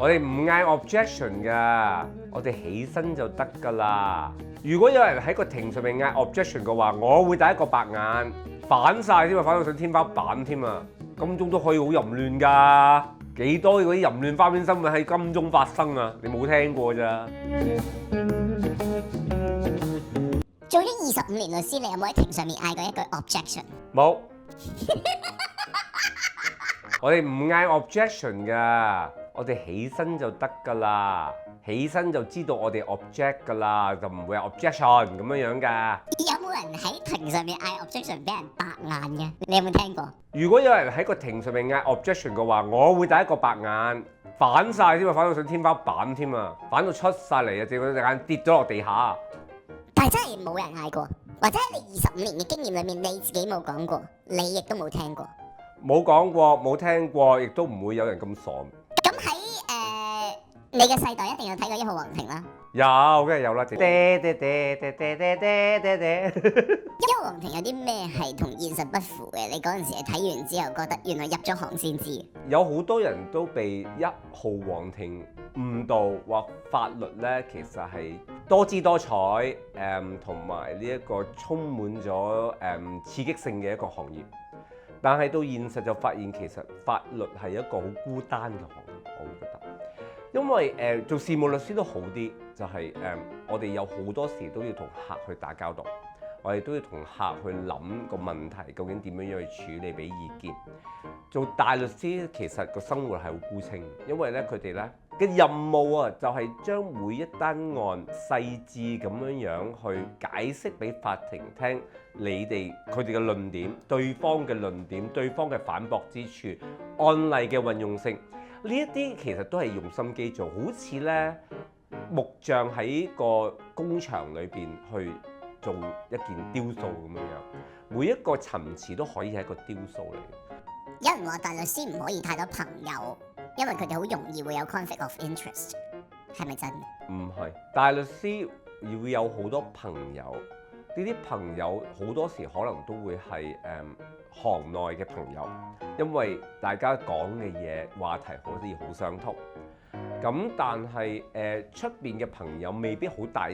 我哋唔嗌 objection 噶，我哋起身就得噶啦。如果有人喺個庭上面嗌 objection 嘅話，我會第一個白眼反晒添啊，反到上天花板添啊！金鐘都可以好淫亂㗎，幾多嗰啲淫亂花邊新聞喺金鐘發生啊？你冇聽過咋？做咗25年律師，你有冇喺庭上面嗌過一句 objection？冇。我哋唔嗌 objection 㗎，我哋起身就得㗎啦。起身就知道我哋 object 㗎啦，就唔會有 objection 咁樣㗎。有冇人喺庭上面嗌 objection 俾人白眼嘅？你有冇聽過？如果有人喺個庭上面嗌 objection 嘅話，我會第一個白眼反晒添啊，反到上天花板添啊，反到出晒嚟啊，隻眼跌咗落地下。但係真係冇人嗌過，或者喺你25年嘅經驗裏面，你自己冇講過，你亦都冇聽過。冇講過，冇聽過，亦都唔會有人咁傻。咁喺你嘅世代一定有睇過1號皇庭啦。有，梗係有啦。爹爹爹爹爹爹爹爹爹。1號皇庭有啲咩係同現實不符嘅？你嗰陣時係睇完之後覺得原來入咗行先知。有好多人都被1號皇庭誤導，話法律咧其實係多姿多彩，同埋呢一個充滿咗刺激性嘅一個行業。但係到現實就發現，其實法律係一個好孤單嘅行業，我會覺得。因為做事務律師都好啲，就係我哋有好多時都要同客去打交道，我哋都要同客去諗個問題究竟點樣去處理，俾意見。做大律師其實個生活係好孤清，因為咧佢哋咧嘅任務啊，就係將每一單案細緻咁樣去解釋俾法庭聽，佢哋嘅論點、對方嘅論點、對方嘅反駁之處、案例嘅運用性，呢一啲其實都係用心機做，好似咧木匠喺個工場裏邊去做一件雕塑咁樣樣，每一個層次都可以係一個雕塑嚟。有人話大律師唔可以太多朋友，因為佢哋好容易會有 conflict of interest， 係咪真？唔係，大律師要有好多朋友，呢啲朋友好多時可能都會係行內嘅朋友，因為大家講嘅嘢話題好似好相通。咁但係出邊嘅朋友未必好大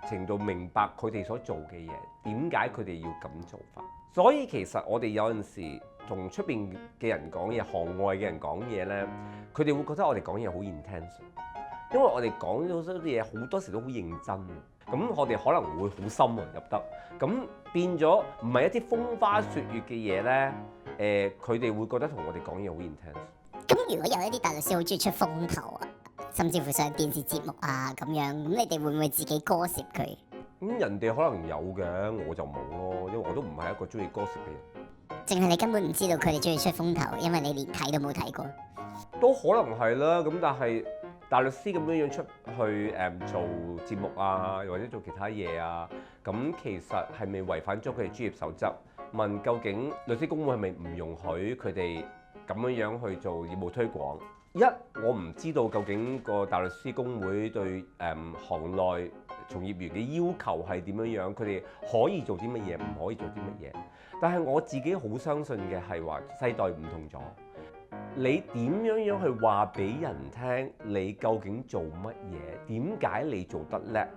程度明白佢哋所做嘅嘢，點解佢哋要咁做法？所以其實我哋有陣時同出邊嘅人講嘢，行外嘅人講嘢呢，佢哋會覺得我哋講嘢好 intense，因為我哋講咗啲嘢好多時都好認真，咁我哋可能會好深入得，咁變咗唔係一啲風花雪月嘅嘢呢，佢哋會覺得同我哋講嘢好 intense。咁如果有一啲大律師好中意出風頭啊，甚至乎上電視節目啊咁樣，咁你哋會唔會自己歌涉佢？咁人哋可能有嘅，我就冇咯，因為我都唔係一個中意歌涉嘅人。淨係你根本唔知道佢哋中意出風頭，因為你連睇都冇睇過。都可能係啦，咁但係大律師咁樣出去做節目啊，或者做其他嘢啊，咁其實係咪違反咗佢哋專業守則？問究竟律師公會係咪唔容許佢哋咁樣去做業務推廣？我唔知道究竟個大律師公會對行內從業員嘅要求係點樣，佢哋可以做啲乜嘢，唔可以做啲乜嘢。但係我自己好相信嘅係話世代唔同咗，你點樣去話俾人聽你究竟做乜嘢，點解你做得叻，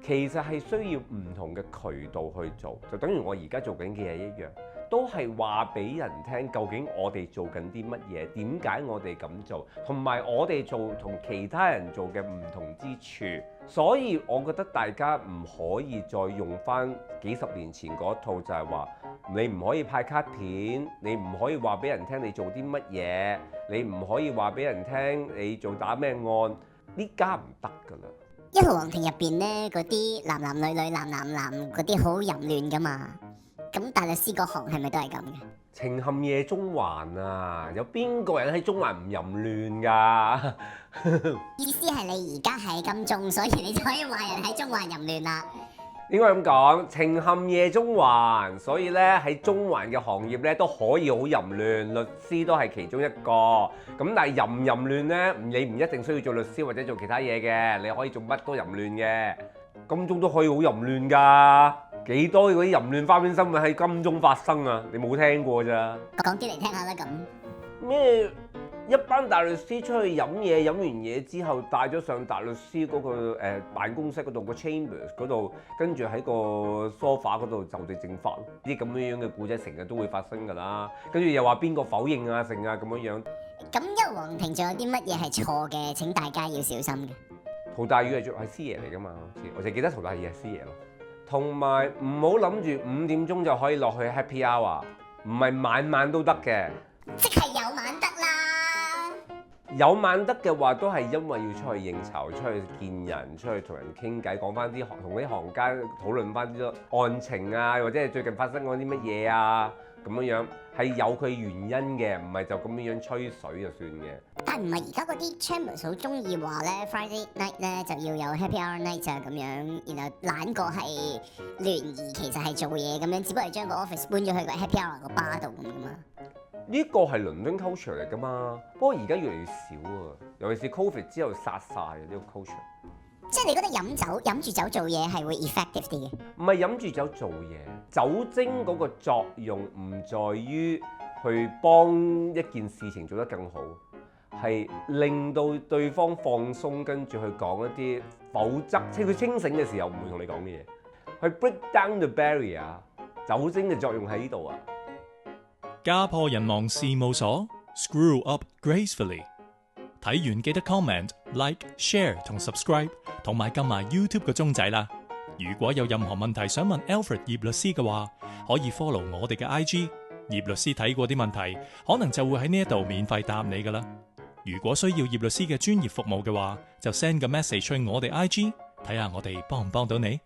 其實係需要唔同嘅渠道去做，就等於我而家做緊嘅嘢一樣。都係話俾人聽，究竟我哋做緊啲乜嘢？點解我哋咁做？同埋我哋做同其他人做嘅唔同之處。所以我覺得大家唔可以再用翻幾十年前嗰套，就係話你唔可以派卡片，你唔可以話俾人聽你做啲乜嘢，你唔可以話俾人聽你做打咩案，呢家唔得㗎啦。1號皇庭入邊咧，嗰啲男男女女、男男男嗰啲好淫亂㗎嘛。咁大律師嗰行係咪都係咁嘅？情陷夜中環啊，有邊個人喺中環唔淫亂㗎？意思係你而家喺金鐘，所以你就可以話人喺中環淫亂啦。應該咁講，情陷夜中環，所以咧喺中環嘅行業咧都可以好淫亂，律師都係其中一個。咁但係淫唔淫亂咧，你唔一定需要做律師或者做其他嘢嘅，你可以做乜都淫亂嘅。金鐘都可以好淫亂㗎，幾多嗰啲淫亂花邊新聞喺金鐘發生啊？你冇聽過咋？講啲嚟聽下啦咁。咩一班大律師出去飲嘢，飲完嘢之後帶咗上大律師嗰個辦公室嗰度個 chambers 嗰度，跟住喺個 sofa 嗰度就地正法。啲咁樣嘅故仔成日都會發生㗎啦。跟住又話邊個否認啊，成啊咁樣。咁一黃庭仲有啲乜嘢係錯嘅？請大家要小心嘅。陶大宇係師爺嚟㗎嘛？好似我就記得陶大宇係師爺咯。同埋唔好諗住5點鐘就可以落去 happy hour， 唔係晚晚都得嘅。即係有晚得啦。有晚得嘅話，都係因為要出去應酬、出去見人、出去同人傾偈，講翻啲同啲行家討論翻啲案情啊，或者係最近發生過啲乜嘢啊，咁樣係有佢原因嘅，唔係就咁樣吹水就算嘅。但唔係而家嗰啲 chambers 好中意話咧 Friday night 咧就要有 happy hour night 啊咁樣，然後懶過係聯誼，其實係做嘢咁樣，只不過係將個 office 搬咗去個 happy hour 個 bar 度咁噶嘛。呢個係倫敦 culture 嚟㗎嘛，不過而家越嚟越少啊，尤其是 Covid 之後殺晒呢個 culture。即係你覺得飲住酒做嘢係會 effective 啲嘅？唔係飲住酒做嘢，酒精嗰個作用唔在於去幫一件事情做得更好，係令到對方放鬆，跟住去講一啲否則即係佢清醒嘅時候唔會同你講嘅嘢，去 break down the barrier。酒精嘅作用喺呢度啊！家破人亡事務所 Screw Up Gracefully。睇完記得 comment、like、share 同 subscribe， 同埋撳埋 YouTube 個鐘仔啦。如果有任何問題想問 Alfred 葉律師嘅話，可以 follow我哋嘅 IG。葉律師睇過啲問題，可能就會喺呢一度免費答你噶啦。如果需要葉律師嘅專業服務嘅話，就 send 個 message 去我哋 IG，睇下我哋幫唔幫到你。